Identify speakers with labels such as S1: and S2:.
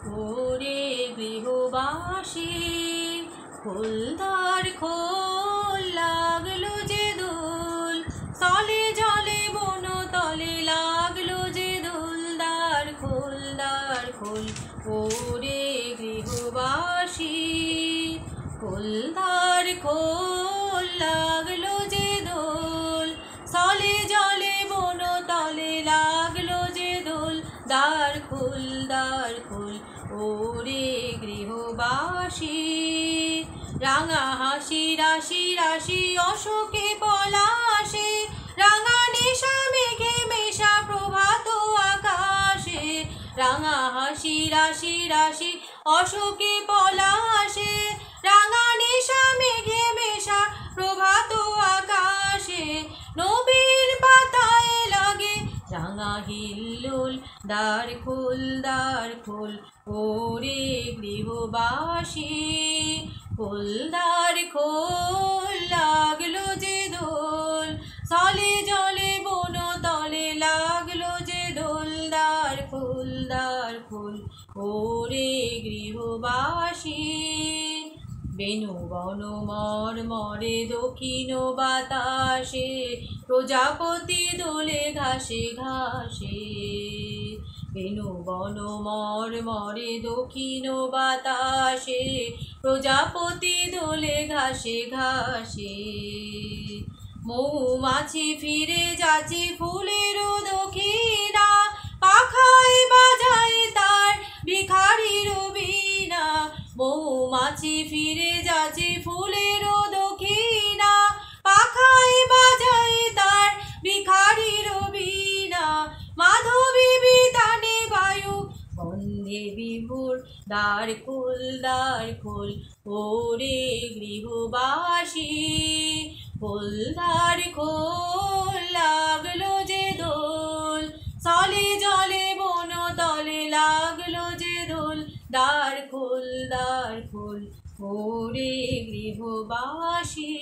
S1: ওরে গৃহবাসী খোলদার খোল লাগলো যে দোল তলে জলে বন তলে লাগলো যে দোল দ্বার খোল ওরে গৃহবাসী খোলদার খোল লাগলো যে দোল তলে জলে বন তলে লাগলো যে দোল দ্বার খোল ওরে গৃহবাসী রাঙা হাসি রাশি রাশি অশোকে পলাশে রাঙা নেশা মেঘে মেশা প্রভাত আকাশে রাঙা হাসি রাশি রাশি অশোকে পলাশে রাঙা নেশা মেঘে মেশা প্রভাত আকাশে নবীন পাতায় লাগে রাঙা হিল্লোল দ্বার খোল ওরে গৃহবাসী খোলদার খোল লাগলো যে দোল তলে জলে বন তলে লাগলো যে দোল দ্বার খোল ওরে গৃহবাসী বেনু বন মরে দক্ষিণ বাতাসে প্রজাপতি দোলে ঘাসে ঘাসে বেনু বন মরে দক্ষিণ বাতাসে প্রজাপতি দোলে ঘাসে ঘাসে মৌমাছি ফিরে যাচ্ছে ফুলের দক্ষিণা পাখায় বাজায় তার ভিখারির বীণা মৌমাছি ফিরে যাচ্ছে ফুলের দক্ষিণা পাখায় বাজায় তার ভিখারির বীণা মাধবী বিতানে বায়ু বন্ধে বিভোর দ্বার খোল ওরে গৃহবাসী খোলদার খোল লাগলো যে দোল তলে জলে বন তলে লাগলো যে দোল দ্বার খোল ওরে গৃহবাসী।